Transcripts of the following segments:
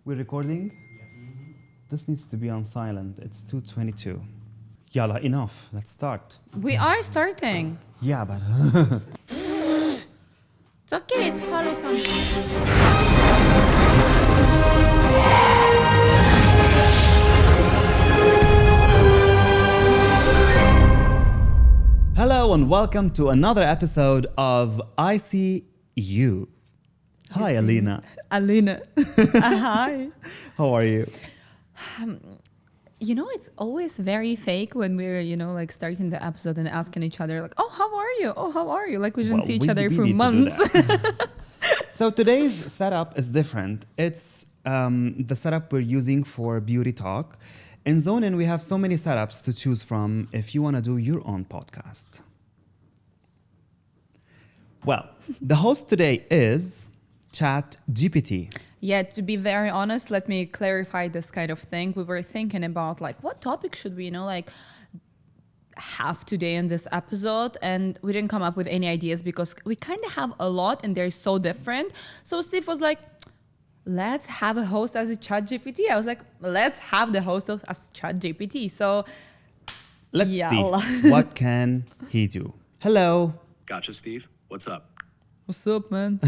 We're recording? This needs to be on silent. It's 2:22. Yalla, enough. Let's start. We are starting. Yeah, but... It's okay, it's part of something. Hello and welcome to another episode of I See You. Hi, Alina. Alina. Hi. How are you? You know, it's always very fake when we're, like starting the episode and asking each other, like, oh, how are you? Oh, how are you? Like we didn't see each other for months. So today's setup is different. It's the setup we're using for Beauty Talk. In Zonin, we have so many setups to choose from if you want to do your own podcast. Well, the host today is ChatGPT. Yeah, to be very honest, let me clarify this kind of thing. We were thinking about like what topic should we, have today in this episode, and we didn't come up with any ideas because we kind of have a lot and they're so different. So Steve was like, let's have a host as a ChatGPT. I was like, let's have the host as ChatGPT. So let's see what can he do. Hello. Gotcha, Steve. What's up? What's up, man?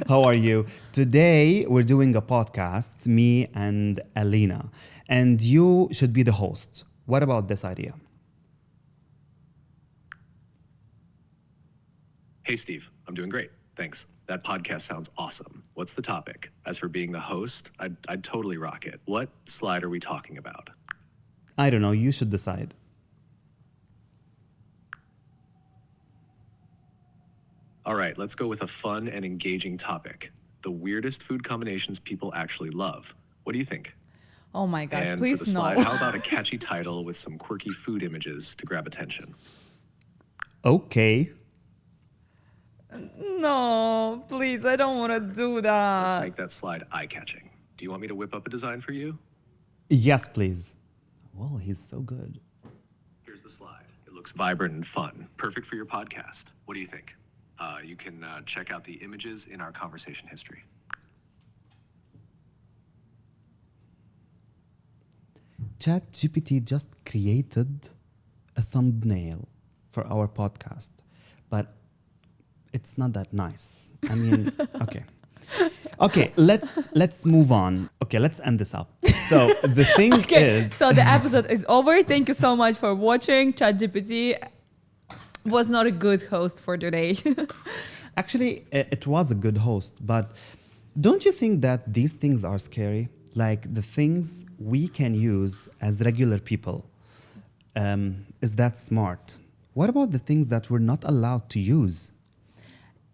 How are you? Today, we're doing a podcast, me and Alina, and you should be the host. What about this idea? Hey, Steve. I'm doing great. Thanks. That podcast sounds awesome. What's the topic? As for being the host, I'd totally rock it. What slide are we talking about? I don't know. You should decide. All right, let's go with a fun and engaging topic. The weirdest food combinations people actually love. What do you think? Oh my God, and please for the no. slide, how about a catchy title with some quirky food images to grab attention? Okay. No, please, I don't want to do that. Let's make that slide eye-catching. Do you want me to whip up a design for you? Yes, please. Well, he's so good. Here's the slide. It looks vibrant and fun. Perfect for your podcast. What do you think? You can check out the images in our conversation history. ChatGPT just created a thumbnail for our podcast, but it's not that nice. I mean, okay. Okay, let's move on. Okay, let's end this up. So the thing is... So the episode is over. Thank you so much for watching. ChatGPT was not a good host for today. Actually, it was a good host, but don't you think that these things are scary? Like the things we can use as regular people, is that smart? What about the things that we're not allowed to use?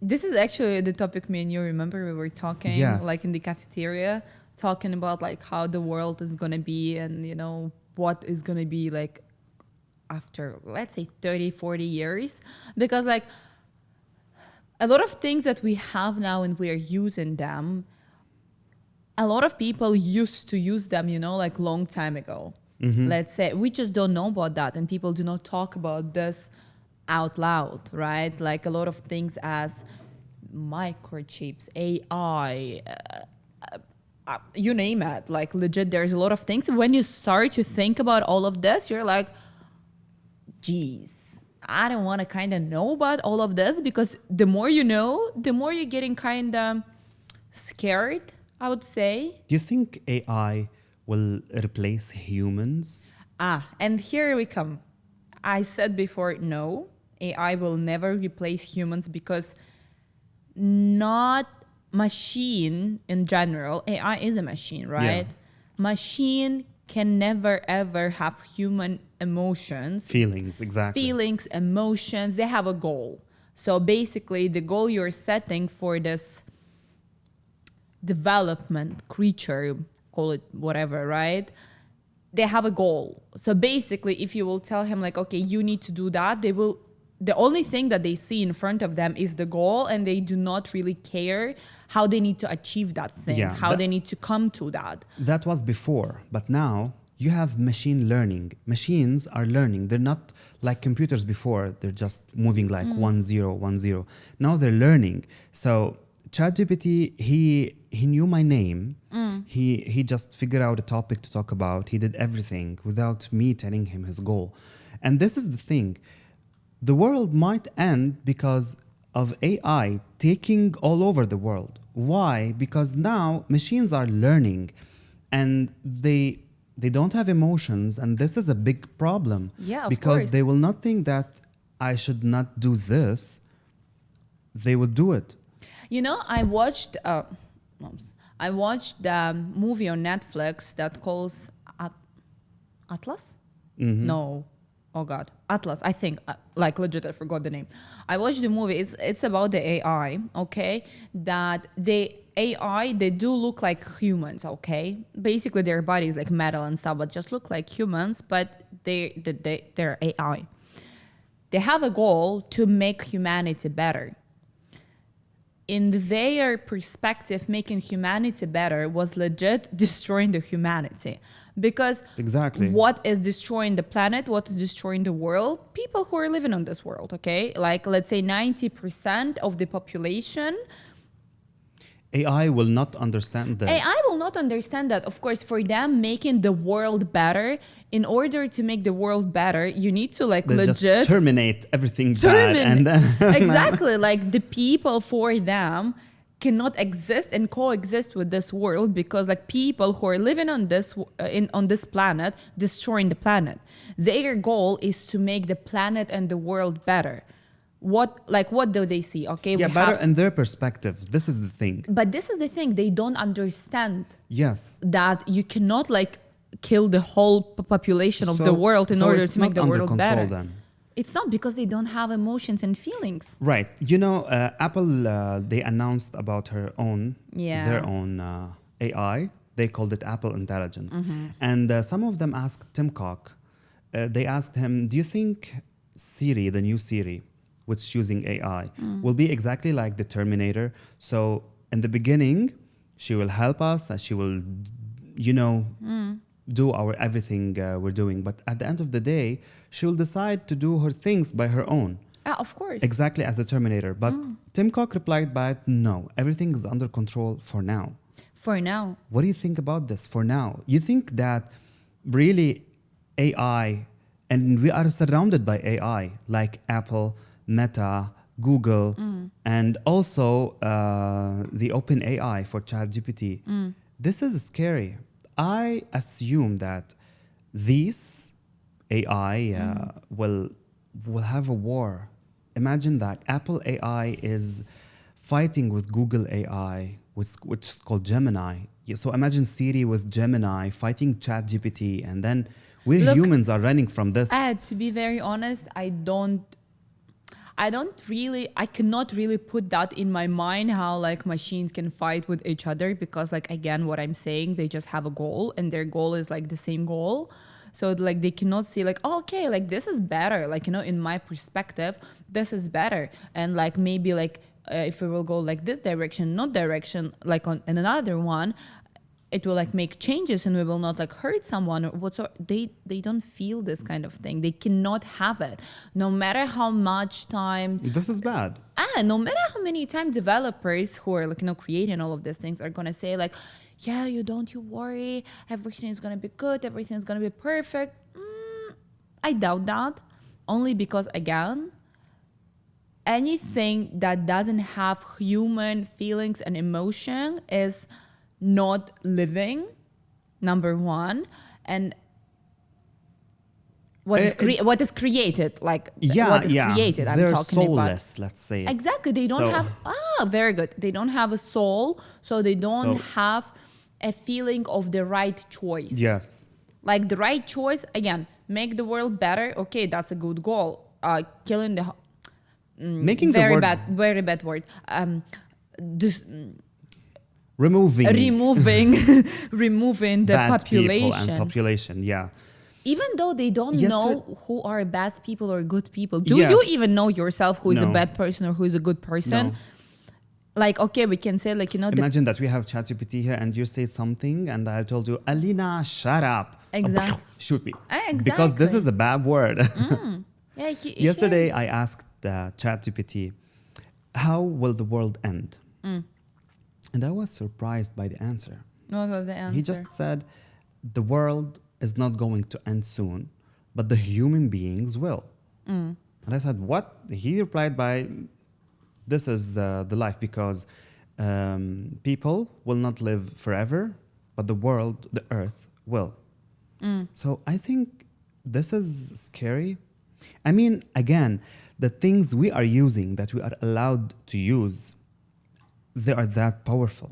This is actually the topic me and you remember we were talking, yes. Like in the cafeteria, talking about like how the world is going to be and, what is going to be like after, let's say, 30, 40 years. Because like a lot of things that we have now and we are using them, a lot of people used to use them, like long time ago. Mm-hmm. Let's say we just don't know about that, and people do not talk about this out loud, right? Like a lot of things as microchips, AI, you name it, like legit, there's a lot of things. When you start to think about all of this, you're like, geez, I don't want to kind of know about all of this, because the more you know, the more you're getting kind of scared, I would say. Do you think AI will replace humans? And here we come. I said before, no, AI will never replace humans, because not machine in general. AI is a machine, right? Yeah. Machine can never ever have human emotions. Feelings, exactly. Feelings, emotions, they have a goal. So basically the goal you're setting for this development creature, call it whatever, right? They have a goal. So basically if you will tell him like, okay, you need to do that, the only thing that they see in front of them is the goal, and they do not really care how they need to achieve that thing, how they need to come to that. That was before, but now you have machine learning. Machines are learning. They're not like computers before. They're just moving like 1 0 1 0. Now they're learning. So ChatGPT, he knew my name. He just figured out a topic to talk about. He did everything without me telling him his goal. And this is the thing. The world might end because of AI taking all over the world. Why? Because now machines are learning and they don't have emotions, and this is a big problem. Yeah, of because course. they will not think that I should not do this. They will do it. You know, I watched the movie on Netflix that calls Atlas. No, oh God, Atlas. I think like legit, I forgot the name. I watched the movie. It's about the AI. Okay, that the AI, they do look like humans. Okay, basically their body is like metal and stuff, but just look like humans. But they're AI. They have a goal to make humanity better. In their perspective, making humanity better was legit destroying the humanity. Because Exactly. what is destroying the planet, what is destroying the world? People who are living on this world, okay? Like, let's say 90% of the population. AI will not understand this. AI will not understand that. Of course, for them, making the world better, in order to make the world better, you need to like They legit just terminate everything bad. And then exactly, like the people for them cannot exist and coexist with this world, because like people who are living on this on this planet, destroying the planet. Their goal is to make the planet and the world better. What do they see? Okay, yeah, better in their perspective. This is the thing. but this is the thing, they don't understand Yes. that you cannot like kill the whole population of the So- world in so order it's to make not the under world control better. then. It's not, because they don't have emotions and feelings. Right. You know, Apple, they announced about their own AI. They called it Apple Intelligent. And some of them asked Tim Cook, they asked him, do you think Siri, the new Siri, which is using AI, will be exactly like the Terminator? So in the beginning, she will help us, she will, do our everything we're doing. But at the end of the day, she will decide to do her things by her own. Of course. Exactly as the Terminator. But Tim Cook replied back, no, everything is under control for now. For now. What do you think about this for now? You think that really AI, and we are surrounded by AI, like Apple, Meta, Google, and also the open AI for ChatGPT. This is scary. I assume that these AI will have a war. Imagine that Apple AI is fighting with Google AI, which is called Gemini. So imagine Siri with Gemini fighting ChatGPT, and then we humans are running from this. To be very honest, I cannot really put that in my mind, how like machines can fight with each other, because like, again, what I'm saying, they just have a goal and their goal is like the same goal. So like they cannot see like, oh, okay, like this is better. Like, in my perspective, this is better. And like maybe like if we will go like this direction, not direction, like in another one, it will like make changes and we will not like hurt someone or whatsoever. They don't feel this kind of thing. They cannot have it. No matter how much time. This is bad. No matter how many times developers who are like, creating all of these things are going to say like, yeah, you worry. Everything is going to be good. Everything is going to be perfect. I doubt that. Only because, again, anything that doesn't have human feelings and emotion is not living, number one. And what is created, like what is created, They're I'm talking soulless, about. Let's say. Exactly. They don't have, very good. They don't have a soul, so they don't have a feeling of the right choice. Yes. Like the right choice, again, make the world better. Okay, that's a good goal. Killing the... Making very the world... very bad word. Removing the bad population. People and population, yeah. Even though they don't know who are bad people or good people. Do you even know yourself who is a bad person or who is a good person? No. Like, okay, we can say like, Imagine that we have ChatGPT here and you say something and I told you, Alina, shut up. Exactly. Shoot me. Exactly. Because this is a bad word. Yeah, Yesterday, I asked ChatGPT, how will the world end? And I was surprised by the answer. What was the answer? He just said, the world is not going to end soon, but the human beings will. And I said, what? He replied by, this is the life, because people will not live forever, but the world, the earth, will. So I think this is scary. I mean, again, the things we are using, that we are allowed to use, they are that powerful.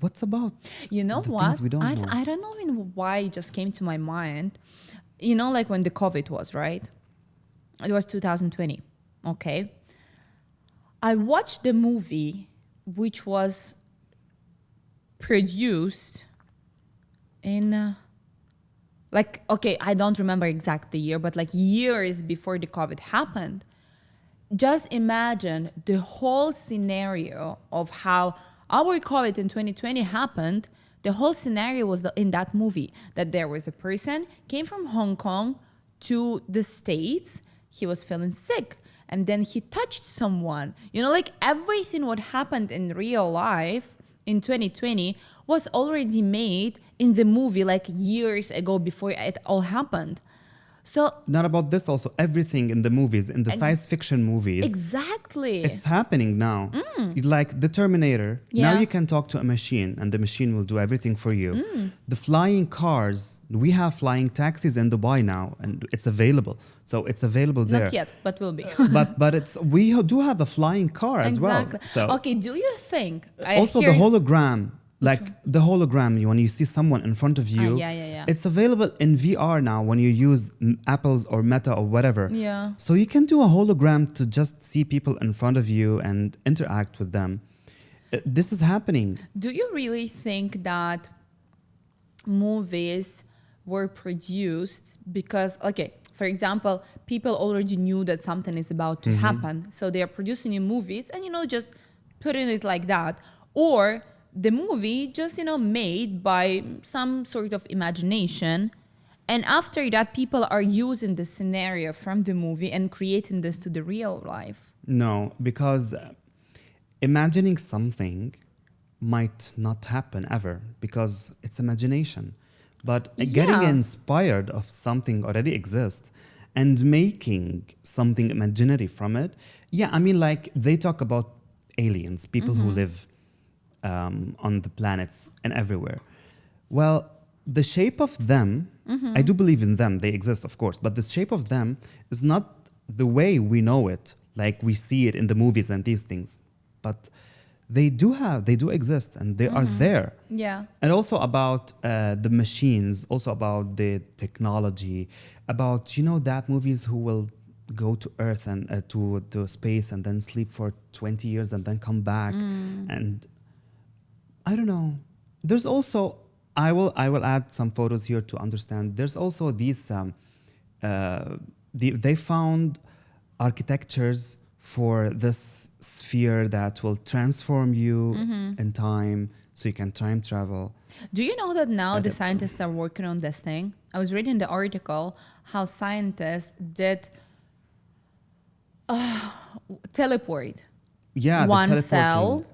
What's about You know the what? things we don't know? I don't know why it just came to my mind. You know, like when the COVID was, right? It was 2020. Okay. I watched the movie which was produced in like, okay, I don't remember exact the year, but like years before the COVID happened. Just imagine the whole scenario of how our COVID in 2020 happened. The whole scenario was in that movie, that there was a person came from Hong Kong to the States. He was feeling sick, and then he touched someone. You know, like everything what happened in real life in 2020 was already made in the movie like years ago before it all happened. So Not about this also, everything in the movies, in the science fiction movies, exactly. it's happening now. Like the Terminator, now Yeah. you can talk to a machine and the machine will do everything for you. The flying cars, we have flying taxis in Dubai now, and it's available. So it's available there. Not yet, but will be. But it's we do have a flying car as Exactly. well. So Okay, do you think also the hologram, like the hologram, when you see someone in front of you, yeah. it's available in VR now when you use Apple's or Meta or whatever. Yeah. So you can do a hologram to just see people in front of you and interact with them. This is happening. Do you really think that movies were produced because, okay, for example, people already knew that something is about to happen, so they are producing new movies and, you know, just putting it like that, or the movie just, you know, made by some sort of imagination, and after that people are using the scenario from the movie and creating this to the real life? No, because imagining something might not happen ever because it's imagination. But getting Yeah. inspired of something already exists and making something imaginary from it. Yeah, I mean, like they talk about aliens, people who live on the planets and everywhere. Well, the shape of them, I do believe in them, they exist, of course, but the shape of them is not the way we know it, like we see it in the movies and these things. But they do exist, and they are there. Yeah. And also about the machines, also about the technology, about, you know, that movies who will go to Earth and to space and then sleep for 20 years and then come back. And I don't know. There's also, I will add some photos here to understand. There's also these, they found architectures for this sphere that will transform you in time, so you can time travel. Do you know that now the scientists are working on this thing? I was reading the article how scientists did teleport Yeah, the one teleporting. cell.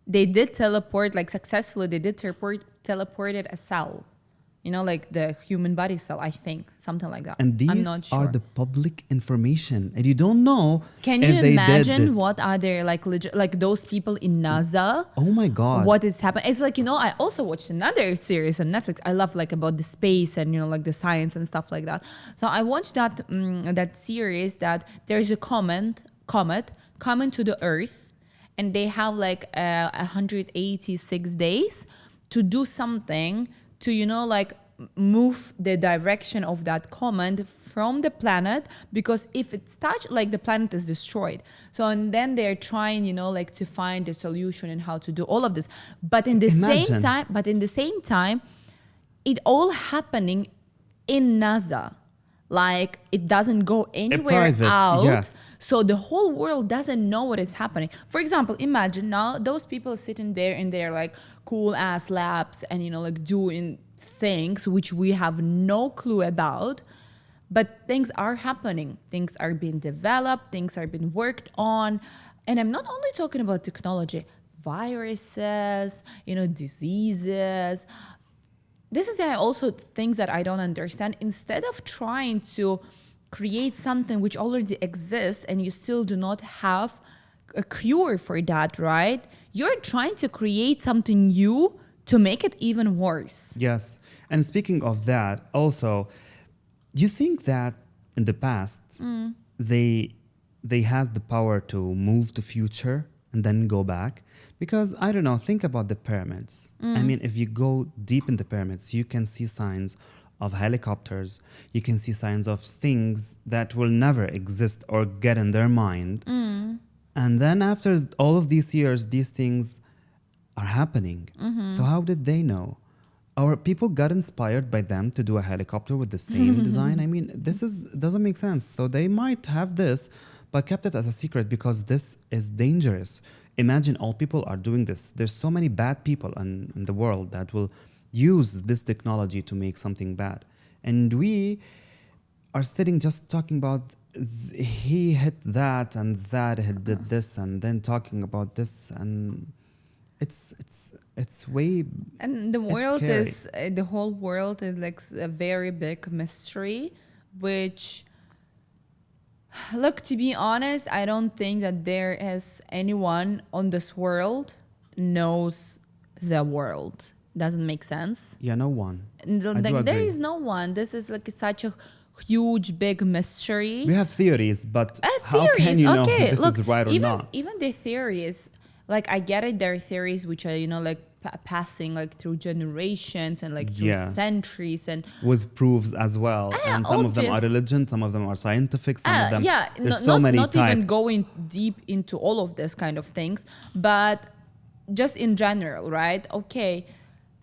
They did teleport, like successfully, they did teleported a cell. You know, like the human body cell, I think. Something like that. And these I'm not sure. are the public information, and you don't know Can if you they imagine did it. what are there like like those people in NASA? Oh my God. What is happening? It's like, you know, I also watched another series on Netflix. I love like about the space and, you know, like the science and stuff like that. So I watched that that series that there's a comet coming to the Earth, and they have like 186 days to do something to, you know, like move the direction of that comet from the planet, because if it's touched, like the planet is destroyed. So, and then they're trying, you know, like to find a solution and how to do all of this. But in the same time, it all happening in NASA. Like it doesn't go anywhere private, out. yes. So the whole world doesn't know what is happening. For example, imagine now those people sitting there in their like cool ass labs and, you know, like doing things which we have no clue about, but things are happening. Things are being developed, things are being worked on. And I'm not only talking about technology, viruses, diseases. This is also things that I don't understand. Instead of trying to create something which already exists and you still do not have a cure for that, right? You're trying to create something new to make it even worse. Yes. And speaking of that, also, do you think that in the past they has the power to move to future and then go back? Because I don't know, think about the pyramids. I mean, if you go deep in the pyramids, you can see signs of helicopters. You can see signs of things that will never exist or get in their mind. And then after all of these years, these things are happening. So how did they know? Our people got inspired by them to do a helicopter with the same design. I mean, doesn't make sense. So they might have this, but kept it as a secret because this is dangerous. Imagine all people are doing this. There's so many bad people in the world that will use this technology to make something bad. And we are sitting just talking about he hit that and that he did this and then talking about this, and it's way, and the whole world is like a very big mystery, which, look, to be honest, I don't think that there is anyone on this world knows the world. Doesn't make sense. Yeah, no one. Like, there is no one. This is like such a huge, big mystery. We have theories, but how can you know if this is right or not? Even the theories, like, I get it. There are theories which are, like passing like through generations and like through centuries and with proofs as well. And some of them are religion, some of them are scientific, some of them. Yeah, there's so many not even going deep into all of this kind of things, but just in general, right? Okay.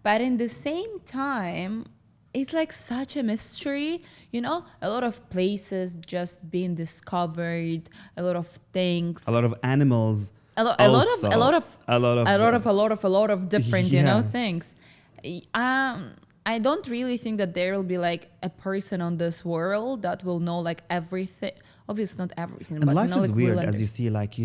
But in the same time, it's like such a mystery, a lot of places just being discovered, a lot of things, a lot of animals, a lot of different, things. I don't really think that there will be like a person on this world that will know like everything. Obviously not everything, and but life is like, weird, as you see, like,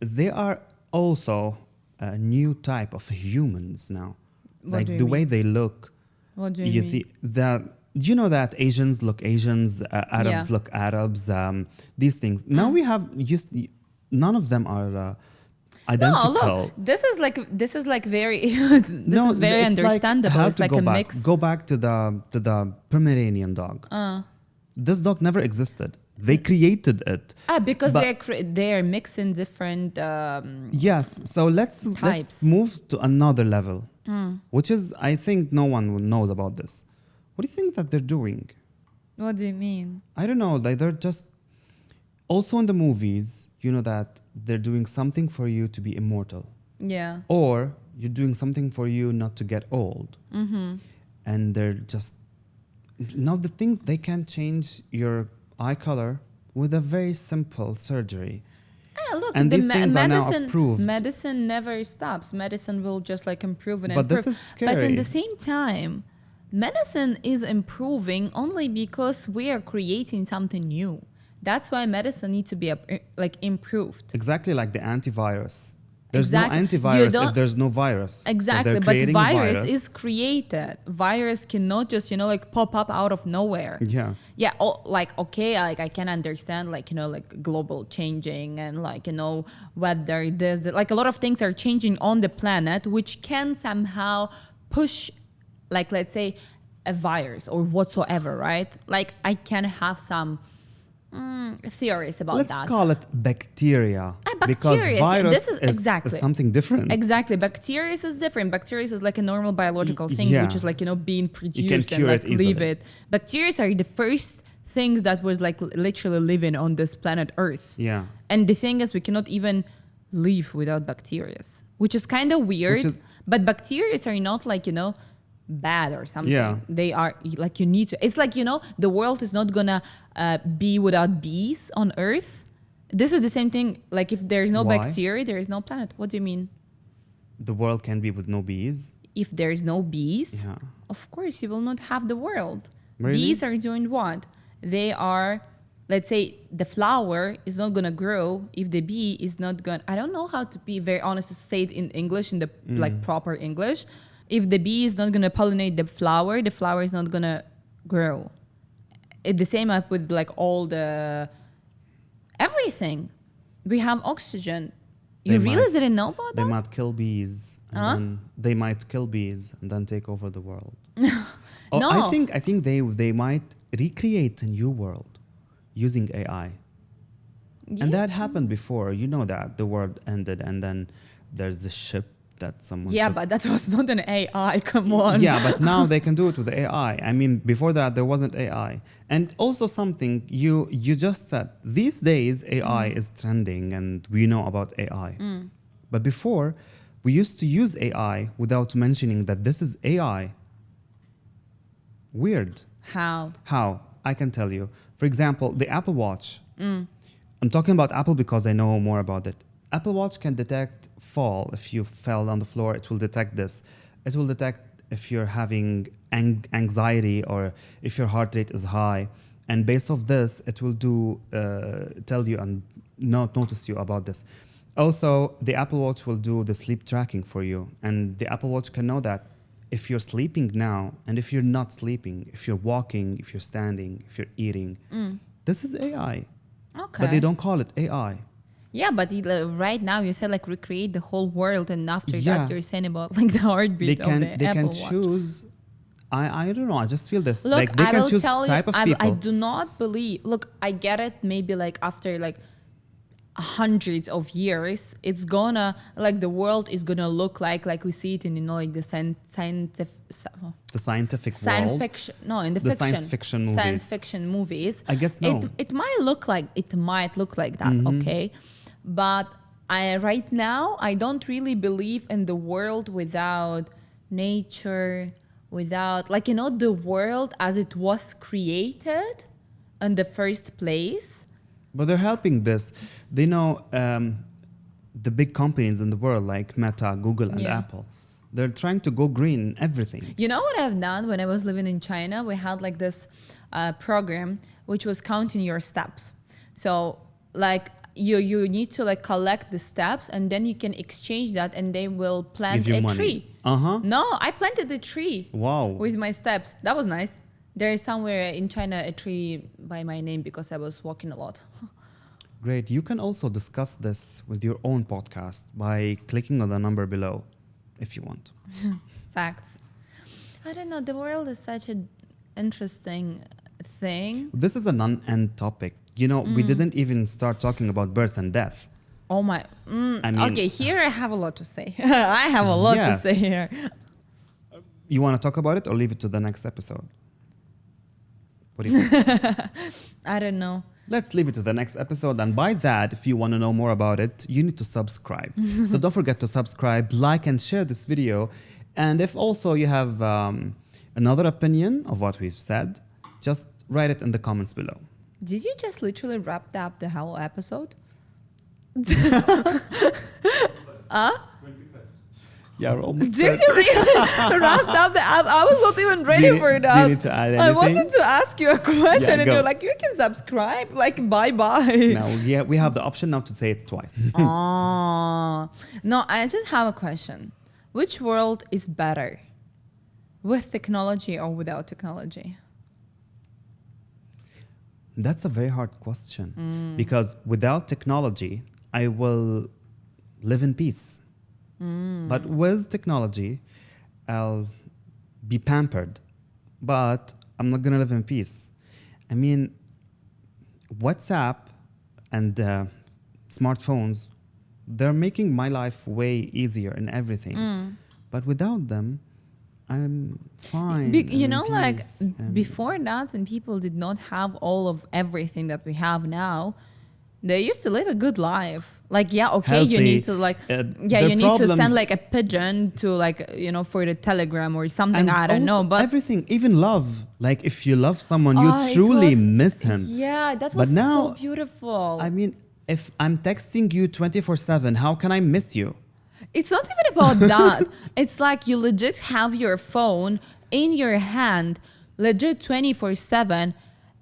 they are also a new type of humans now. What like the way they look. What do you mean? See that, you know that Asians look Asians, Arabs look Arabs, these things. Now we have none of them are identical. No, look, this is like very is very understandable. Like, it's like a mix. Go back to the Pomeranian dog. This dog never existed. They created it. Because they are mixing different yes. So let's move to another level, which is, I think no one knows about this. What do you think that they're doing? What do you mean? I don't know. Like, they're just also in the movies. You know that they're doing something for you to be immortal. Yeah. Or you're doing something for you not to get old. And they're just now the things they can change your eye color with a very simple surgery. Look, and these things are now approved. Medicine never stops. Medicine will just like improve and but improve. This is scary. But in the same time, medicine is improving only because we are creating something new. That's why medicine needs to be improved. Exactly like the antivirus. There's no antivirus if there's no virus. Exactly, so but virus is created. Virus cannot just, pop up out of nowhere. Yes. Yeah, I can understand, global changing and, weather, a lot of things are changing on the planet, which can somehow push, let's say, a virus or whatsoever, right? Like, I can have some theories about that. Let's call it bacteria. Because virus is something different. Exactly. Bacteria is different. Bacteria is like a normal biological thing, which is being produced and leave it. Bacteria are the first things that was literally living on this planet Earth. Yeah. And the thing is, we cannot even live without bacteria, which is kind of weird. But bacteria are not bad or something. Yeah. They are you need to. It's the world is not gonna be without bees on Earth. This is the same thing. Like, if there's no bacteria, there is no planet. What do you mean? The world can be with no bees. If there's no bees, of course you will not have the world. Really? Bees are doing what? They are let's say the flower is not going to grow if the bee is not going, I don't know how to be very honest to say it in English, in the like proper English. If the bee is not going to pollinate the flower is not going to grow. The same up with like all the, everything. We have oxygen. You really didn't know about that? They might kill bees. And then take over the world. No. I think they might recreate a new world using AI. Yeah. And that happened before. You know that the world ended and then there's the ship that someone Yeah, took. but that was not an AI. Come on. Yeah, but now they can do it with AI. I mean, before that there wasn't AI. And also something you just said. These days AI is trending and we know about AI. But before we used to use AI without mentioning that this is AI. Weird. How? How? I can tell you. For example, the Apple Watch. I'm talking about Apple because I know more about it. Apple Watch can detect fall. If you fell on the floor, it will detect this. It will detect if you're having anxiety or if your heart rate is high. And based off this, it will tell you and not notice you about this. Also, the Apple Watch will do the sleep tracking for you. And the Apple Watch can know that if you're sleeping now and if you're not sleeping, if you're walking, if you're standing, if you're eating, this is AI. Okay. But they don't call it AI. Yeah, but right now you said like recreate the whole world, and after Yeah. that you're saying about like the heartbeat of the They Apple can Watch. choose. I don't know. I just feel this. Look, like they I can will choose tell type you, of people. I do not believe. Look, I get it. Maybe like after like hundreds of years, it's gonna like the world is gonna look like we see it in like the scientific. The scientific Science world. fiction, no, in the Science fiction movies. Science fiction movies. I guess no. It might look like that, okay, but right now I don't really believe in the world without nature, without like the world as it was created in the first place. But they're helping this. They know the big companies in the world like Meta, Google, and Yeah. Apple. They're trying to go green in everything. You know what I've done when I was living in China? We had like this program which was counting your steps. So like you need to like collect the steps and then you can exchange that and they will plant Give you a money. tree. Uh-huh. No, I planted a tree. Wow. With my steps. That was nice. There is somewhere in China a tree by my name because I was walking a lot. Great. You can also discuss this with your own podcast by clicking on the number below if you want. Facts. I don't know. The world is such an interesting thing. This is a non-end topic. We didn't even start talking about birth and death. Oh my. I mean- okay, here I have a lot to say. I have a lot to Yes. say here. You want to talk about it or leave it to the next episode? What do you think? I don't know. Let's leave it to the next episode. And by that, if you want to know more about it, you need to subscribe. So don't forget to subscribe, like, and share this video. And if also you have another opinion of what we've said, just write it in the comments below. Did you just literally wrap up the whole episode? Yeah, we're almost Did you really wrap up the app? I was not even ready for that. Do you need to add anything? I wanted to ask you a question Yeah, and go. you're like, you can subscribe. Like, bye-bye. Now, yeah, we have the option now to say it twice. Oh. No, I just have a question. Which world is better? With technology or without technology? That's a very hard question because without technology, I will live in peace. But with technology, I'll be pampered, but I'm not going to live in peace. I mean, WhatsApp and smartphones, they're making my life way easier in everything. But without them, I'm fine. You in know, like peace and- before that, when people did not have all of everything that we have now, they used to live a good life. Like, yeah, okay, you Healthy. need to like, The you need to send problems- like a pigeon to like, for the telegram or something. And I don't know, also but everything, even love. Like if you love someone, Oh, you it truly was- miss him. Yeah, that But was now, so beautiful. I mean, if I'm texting you 24/7, how can I miss you? It's not even about that. It's like you legit have your phone in your hand, legit 24/7,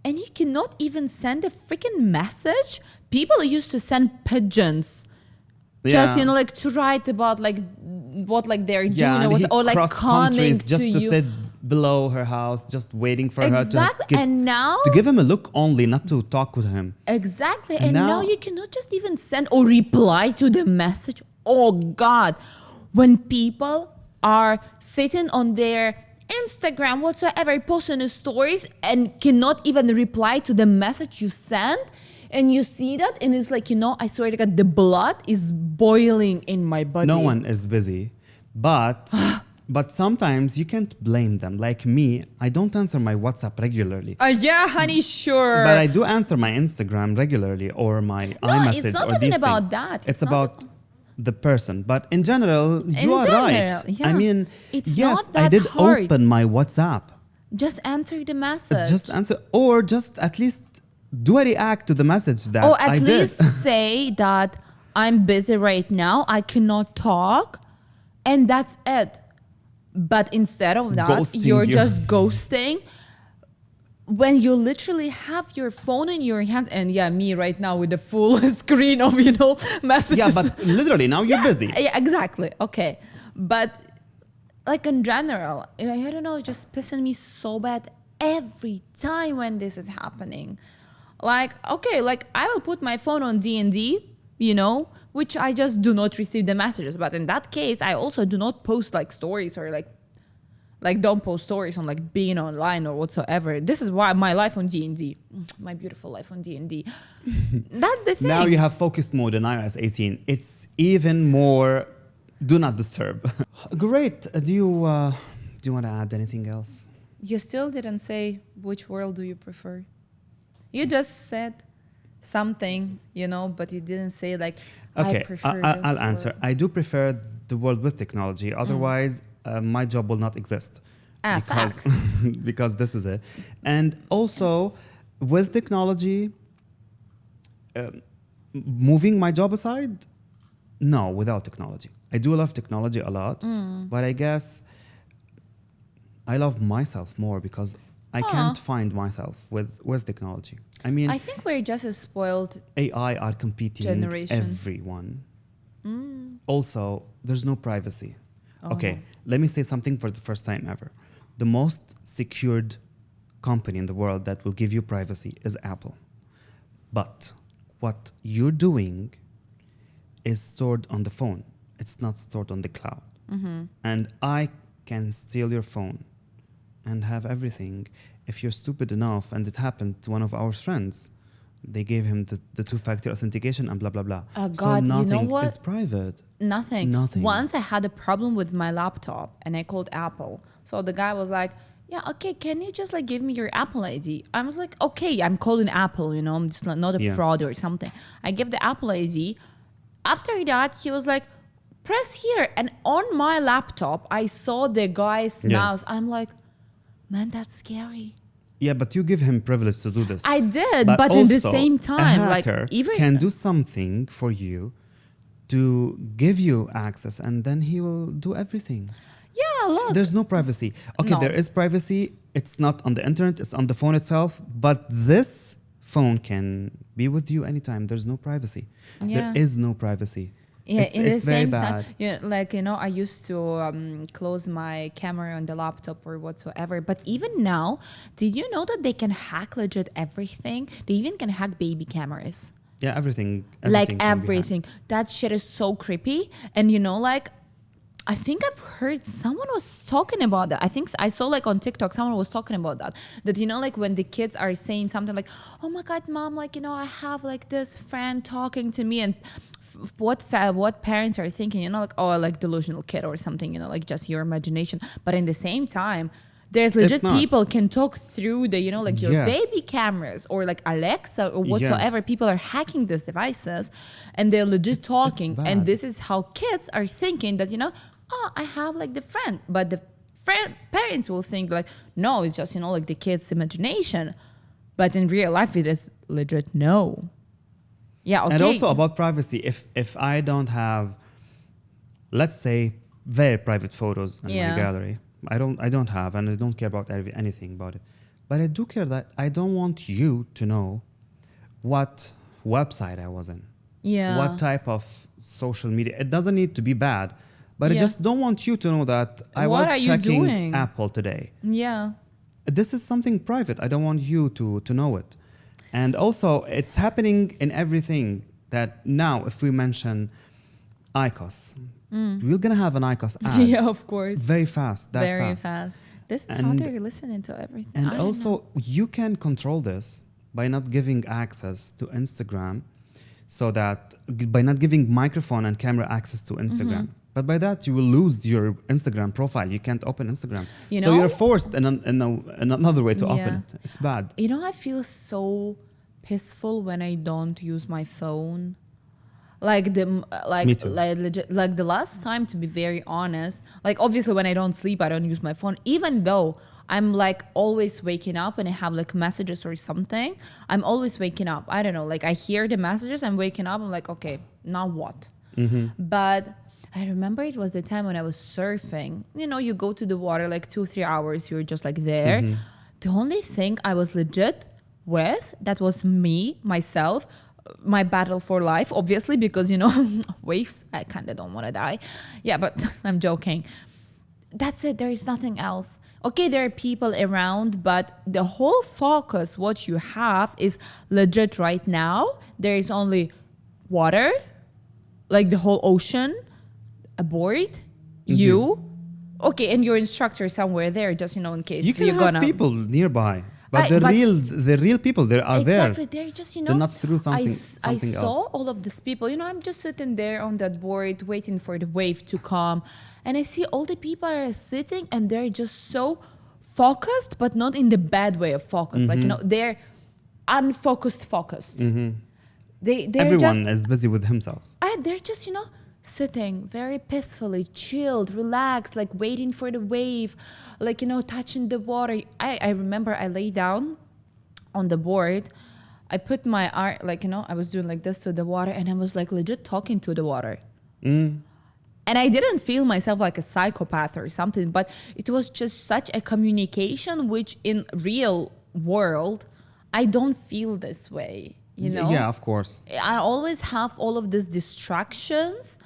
and you cannot even send a freaking message. People used to send pigeons. Just, like to write about like what like they're doing or like coming just to to you. sit below her house, just waiting for Exactly. her And now to give him a look only, not to talk with him. Exactly. And now you cannot just even send or reply to the message. Oh God. When people are sitting on their Instagram, whatsoever, posting stories and cannot even reply to the message you sent, and you see that, and it's like, I swear to God, the blood is boiling in my body. No one is busy, but sometimes you can't blame them. Like me, I don't answer my WhatsApp regularly. Yeah, honey, sure. But I do answer my Instagram regularly or my iMessage. It's not or even these about things. that. It's about the person. But in general, you are right. Yeah. I mean, It's yes, not that I did hard. open my WhatsApp. Just answer the message. Just answer, or just at least do a react to the message that or I at did. least say that I'm busy right now, I cannot talk, and that's it. But instead of that, Ghosting you're you. just ghosting when you literally have your phone in your hands. And me right now with the full screen of messages. Yeah, but literally now you're busy. Yeah, exactly. Okay. But like in general, I don't know, it's just pissing me so bad every time when this is happening. Like, okay, like I will put my phone on D&D, which I just do not receive the messages. But in that case, I also do not post like stories or like don't post stories on like being online or whatsoever. This is why my life on D&D, my beautiful life on D&D. That's the thing. Now you have focused mode in iOS 18. It's even more do not disturb. Great. Do you want to add anything else? You still didn't say which world do you prefer. You just said something, but you didn't say like, Okay, I prefer I'll this answer. world. I do prefer the world with technology. Otherwise, my job will not exist. Facts. Because this is it. And also, with technology, moving my job aside, no, without technology. I do love technology a lot, but I guess I love myself more because I can't find myself with technology. I mean, I think we're just a spoiled AI are competing generation. everyone. Also, there's no privacy. Oh, Okay, no. let me say something for the first time ever. The most secured company in the world that will give you privacy is Apple. But what you're doing is stored on the phone. It's not stored on the cloud. And I can steal your phone and have everything if you're stupid enough. And it happened to one of our friends. They gave him the two-factor authentication and blah, blah, blah. Oh, So God, you know nothing what? is private. Nothing. Nothing. Once I had a problem with my laptop and I called Apple. So the guy was like, yeah, okay, can you just like give me your Apple ID? I was like, okay, I'm calling Apple, I'm just not a Yes. fraud or something. I give the Apple ID. After that, he was like, press here. And on my laptop, I saw the guy's mouse. I'm like, man, that's scary. Yeah, but you give him privilege to do this. I did, but in the also, same time, a like hacker even can do something for you to give you access, and then he will do everything. yeah, look. There's no privacy. Okay, No. there is privacy. It's not on the internet. It's on the phone itself. But this phone can be with you anytime. There's no privacy. Yeah. There is no privacy. Yeah, it's, in it's the very same bad. time, I used to close my camera on the laptop or whatsoever. But even now, did you know that they can hack legit everything? They even can hack baby cameras. Yeah, everything. Like can be hacked. everything. That shit is so creepy. And I think I've heard someone was talking about that. I think I saw like on TikTok, someone was talking about that. That, like when the kids are saying something like, oh my God, mom, I have like this friend talking to me, and what parents are thinking, like, oh, like delusional kid or something, like just your imagination. But in the same time, there's legit not. people can talk through the, like your Yes. baby cameras or like Alexa or whatsoever. Yes. People are hacking these devices and they're legit It's talking. bad. And this is how kids are thinking that, oh, I have like the friend. But the parents will think like, no, it's just, like the kid's imagination. But in real life, it is legit no. Yeah, okay. And also about privacy, if I don't have, let's say, very private photos in Yeah. my gallery, I don't have, and I don't care about anything about it. But I do care that I don't want you to know what website I was in. Yeah. What type of social media. It doesn't need to be bad, but I Yeah. just don't want you to know that I What are was you checking doing? Apple today. Yeah. This is something private. I don't want you to know it. And also, it's happening in everything that now, if we mention IQOS, we're going to have an IQOS ad Yeah, of course. very fast, that Very fast. fast. This is how And- they're listening to everything. And I don't also, know. you can control this by not giving access to Instagram, so that by not giving microphone and camera access to Instagram. Mm-hmm. But by that, you will lose your Instagram profile. You can't open Instagram. You So know? you're forced in another way to open Yeah. it. It's bad. You know, I feel so peaceful when I don't use my phone. Like Me too. like the last time, to be very honest, like obviously when I don't sleep, I don't use my phone. Even though I'm like always waking up and I have like messages or something, I'm always waking up. I don't know, like I hear the messages, I'm waking up, I'm like, okay, now what? But I remember it was the time when I was surfing. You know, you go to the water like 2-3 hours, you're just like there. The only thing I was legit with, that was me, myself, my battle for life, obviously, because, you know, waves, I kind of don't want to die. Yeah, but I'm joking. That's it. There is nothing else. Okay, there are people around, but the whole focus, what you have is legit right now. There is only water, like the whole ocean, a board, you. Okay, and your instructor somewhere there, just, you know, in case You can you're have gonna... people nearby, but But- the real people there are Exactly, there. they're just, you know, They're not through something I saw else. all of these people, you know, I'm just sitting there on that board waiting for the wave to come, and I see all the people are sitting and they're just so focused, but not in the bad way of focus. Like, you know, they're unfocused. They're Everyone just, is busy with himself. they're just, you know, sitting very peacefully, chilled, relaxed, like waiting for the wave, like, you know, touching the water. I remember I lay down on the board. I put my arm, like, you know, I was doing like this to the water, and I was like legit talking to the water. And I didn't feel myself like a psychopath or something, but it was just such a communication, which in real world, I don't feel this way, you know? Yeah, of course. I always have all of these distractions,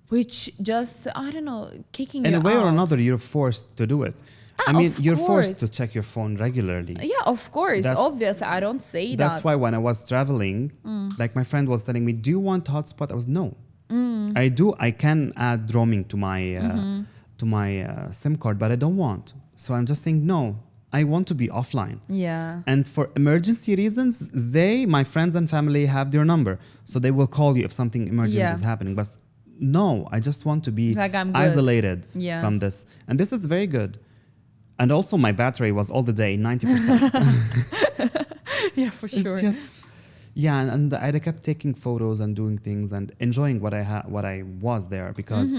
which just, I don't know, kicking In you a way or out. another, you're forced to do it. Ah, I mean, of you're forced course. to check your phone regularly. Yeah, of course. That's- Obviously, I don't say That's that. why when I was traveling, like my friend was telling me, "Do you want hotspot?" I was no. I do. I can add roaming to my SIM card, but I don't want. So I'm just saying no. I want to be offline. Yeah. And for emergency reasons, my friends and family have their number, so they will call you if something emergent Yeah. is happening. But no, I just want to be Like, I'm good. isolated Yeah. from this, and this is very good. And also, my battery was all the day 90%. Yeah, for sure. It's just, yeah, and I kept taking photos and doing things and enjoying what I was there, because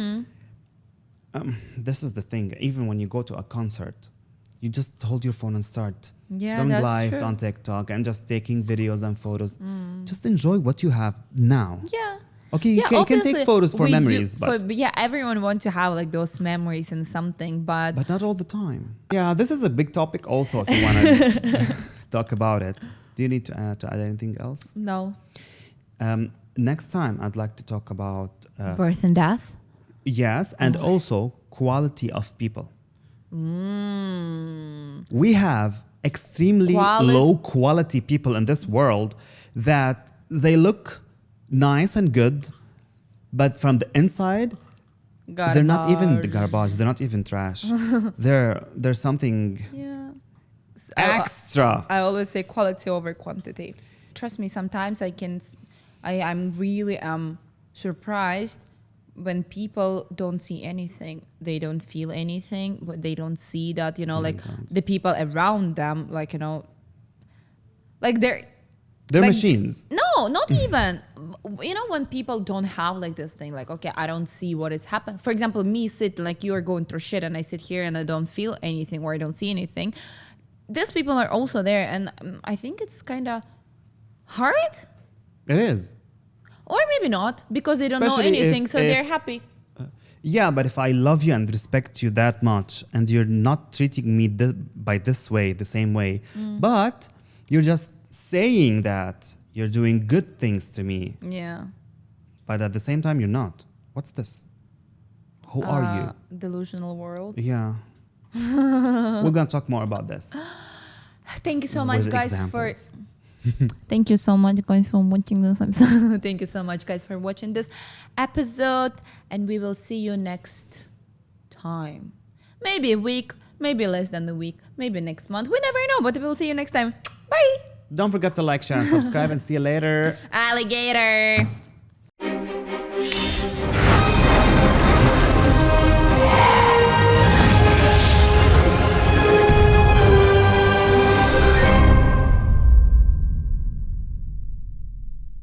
this is the thing. Even when you go to a concert, you just hold your phone and start Yeah, going that's live true. on TikTok and just taking videos and photos. Just enjoy what you have now. Yeah. Okay, you Yeah, can take obviously, photos for we do- memories, but yeah, everyone wants to have like those memories and something, but not all the time. Yeah, this is a big topic also if you want to talk about it. Do you need to add anything else? no. Next time, I'd like to talk about Birth and death. yes, and also quality of people. Mm. We have extremely low quality people in this world that they look nice and good, but from the inside, they're not even the garbage. They're not even trash. There's something Yeah. extra. I always say quality over quantity. Trust me, sometimes I'm really surprised when people don't see anything. They don't feel anything, but they don't see that, you know, like the people around them, like, you know, like they're like, machines. No, not even. You know, when people don't have like this thing, like, okay, I don't see what is happening. For example, me like you are going through shit and I sit here and I don't feel anything or I don't see anything. These people are also there, and I think it's kind of hard. It is. Or maybe not, because they don't Especially know anything, if- so if- they're happy. Yeah, but if I love you and respect you that much and you're not treating me by this way, the same way, but you're just saying that you're doing good things to me, Yeah. but at the same time, you're not. What's this? Who are you? Delusional world. Yeah. We're going to talk more about this. Thank you so much, with guys, examples. Thank you so much, guys, for watching this episode. Thank you so much, guys, for watching this episode. And we will see you next time. Maybe a week, maybe less than a week, maybe next month. We never know, but we'll see you next time. Bye. Don't forget to like, share, and subscribe, and see you later. Alligator.